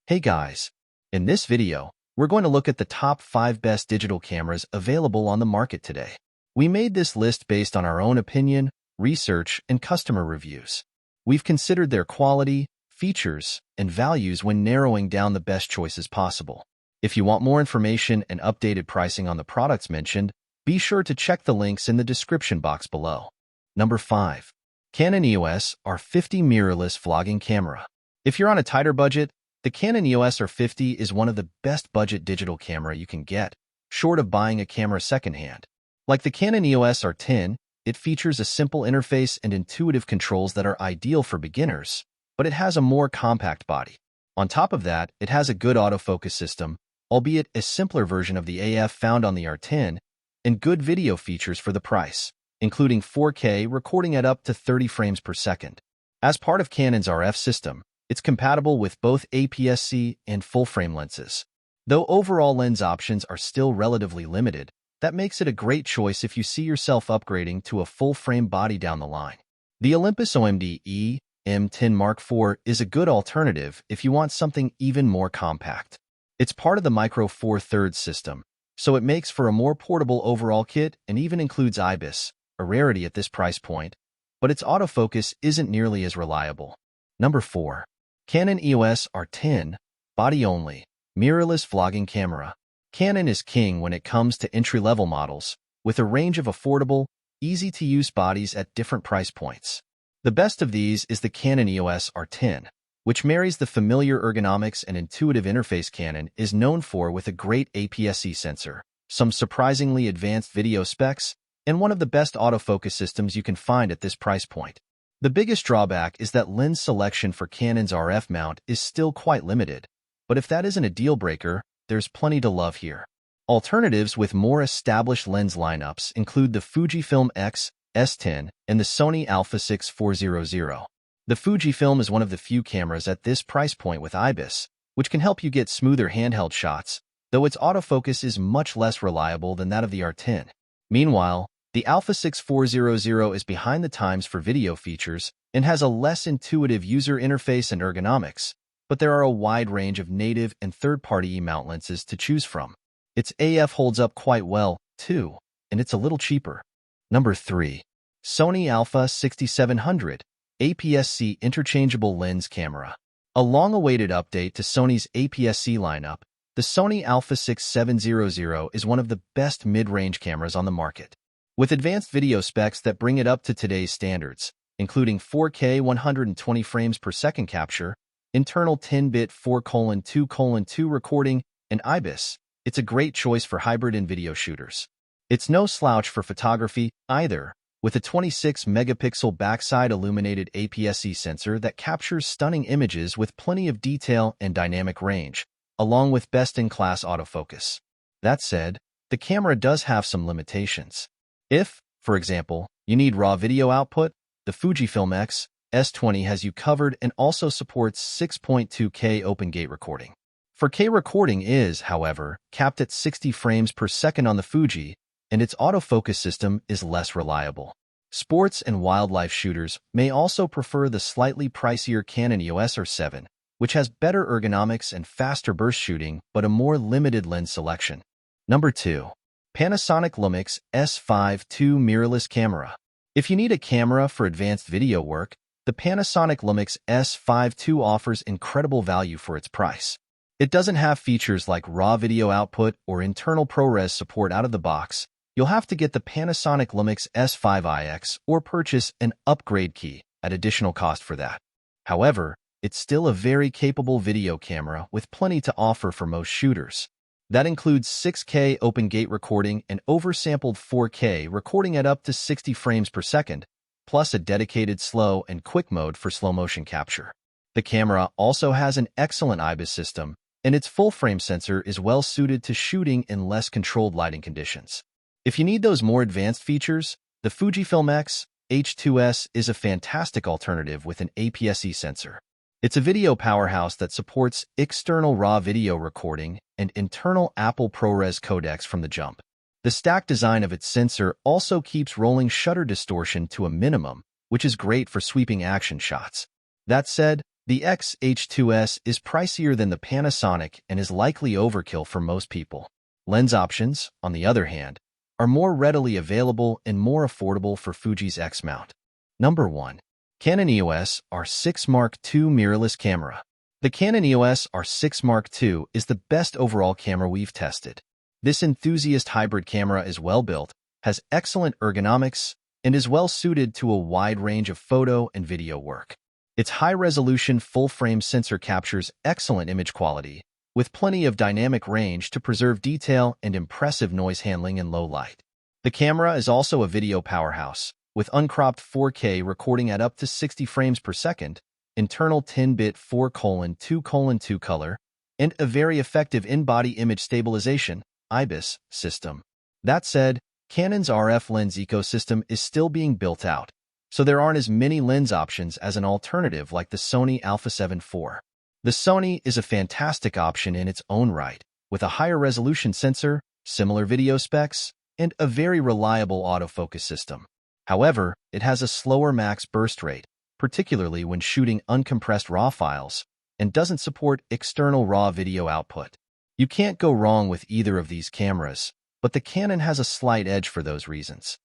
Hey guys, in this video, we're going to look at the top 5 best digital cameras available on the market today. We made this list based on our own opinion, research, and customer reviews. We've considered their quality, features, and values when narrowing down the best choices possible. If you want more information and updated pricing on the products mentioned, be sure to check the links in the description box below. Number 5. Canon EOS R50 Mirrorless Vlogging Camera. If you're on a tighter budget, the Canon EOS R50 is one of the best budget digital camera you can get, short of buying a camera secondhand. Like the Canon EOS R10, it features a simple interface and intuitive controls that are ideal for beginners, but it has a more compact body. On top of that, it has a good autofocus system, albeit a simpler version of the AF found on the R10, and good video features for the price, including 4K recording at up to 30 frames per second. As part of Canon's RF system, it's compatible with both APS-C and full-frame lenses. Though overall lens options are still relatively limited, that makes it a great choice if you see yourself upgrading to a full-frame body down the line. The Olympus OMD M10 Mark IV is a good alternative if you want something even more compact. It's part of the Micro Four Thirds system, so it makes for a more portable overall kit and even includes IBIS, a rarity at this price point, but its autofocus isn't nearly as reliable. Number 4. Canon EOS R10 Body-Only Mirrorless Vlogging Camera. Canon is king when it comes to entry-level models, with a range of affordable, easy-to-use bodies at different price points. The best of these is the Canon EOS R10, which marries the familiar ergonomics and intuitive interface Canon is known for with a great APS-C sensor, some surprisingly advanced video specs, and one of the best autofocus systems you can find at this price point. The biggest drawback is that lens selection for Canon's RF mount is still quite limited, but if that isn't a deal-breaker, there's plenty to love here. Alternatives with more established lens lineups include the Fujifilm X S10 and the Sony Alpha 6 400. The Fujifilm is one of the few cameras at this price point with IBIS, which can help you get smoother handheld shots, though its autofocus is much less reliable than that of the R10. Meanwhile, the Alpha 6 400 is behind the times for video features and has a less intuitive user interface and ergonomics, but there are a wide range of native and third-party E-mount lenses to choose from. Its AF holds up quite well, too, and it's a little cheaper. Number 3. Sony Alpha 6700 APS-C Interchangeable Lens Camera. A long-awaited update to Sony's APS-C lineup, the Sony Alpha 6700 is one of the best mid-range cameras on the market. With advanced video specs that bring it up to today's standards, including 4K 120 frames per second capture, internal 10-bit 4:2:2 recording, and IBIS, it's a great choice for hybrid and video shooters. It's no slouch for photography, either, with a 26-megapixel backside illuminated APS-C sensor that captures stunning images with plenty of detail and dynamic range, along with best-in-class autofocus. That said, the camera does have some limitations. If, for example, you need raw video output, the Fujifilm X S20 has you covered and also supports 6.2K open gate recording. 4K recording is, however, capped at 60 frames per second on the Fuji, and its autofocus system is less reliable. Sports and wildlife shooters may also prefer the slightly pricier Canon EOS R7, which has better ergonomics and faster burst shooting but a more limited lens selection. Number 2. Panasonic Lumix S5 II Mirrorless Camera. If you need a camera for advanced video work, the Panasonic Lumix S5 II offers incredible value for its price. It doesn't have features like raw video output or internal ProRes support out of the box. You'll have to get the Panasonic Lumix S5iX or purchase an upgrade key at additional cost for that. However, it's still a very capable video camera with plenty to offer for most shooters. That includes 6K open gate recording and oversampled 4K recording at up to 60 frames per second, plus a dedicated slow and quick mode for slow motion capture. The camera also has an excellent IBIS system, and its full-frame sensor is well suited to shooting in less controlled lighting conditions. If you need those more advanced features, the Fujifilm X H2S is a fantastic alternative with an APS-C sensor. It's a video powerhouse that supports external raw video recording and internal Apple ProRes codecs from the jump. The stacked design of its sensor also keeps rolling shutter distortion to a minimum, which is great for sweeping action shots. That said, The X-H2S is pricier than the Panasonic and is likely overkill for most people. Lens options, on the other hand, are more readily available and more affordable for Fuji's X-mount. Number 1. Canon EOS R6 Mark II Mirrorless Camera. The Canon EOS R6 Mark II is the best overall camera we've tested. This enthusiast hybrid camera is well-built, has excellent ergonomics, and is well-suited to a wide range of photo and video work. Its high-resolution full-frame sensor captures excellent image quality, with plenty of dynamic range to preserve detail and impressive noise handling in low light. The camera is also a video powerhouse, with uncropped 4K recording at up to 60 frames per second, internal 10-bit 4:2:2 color, and a very effective in-body image stabilization (IBIS) system. That said, Canon's RF lens ecosystem is still being built out, so there aren't as many lens options as an alternative like the Sony Alpha 7 IV. The Sony is a fantastic option in its own right, with a higher resolution sensor, similar video specs, and a very reliable autofocus system. However, it has a slower max burst rate, particularly when shooting uncompressed RAW files, and doesn't support external RAW video output. You can't go wrong with either of these cameras, but the Canon has a slight edge for those reasons.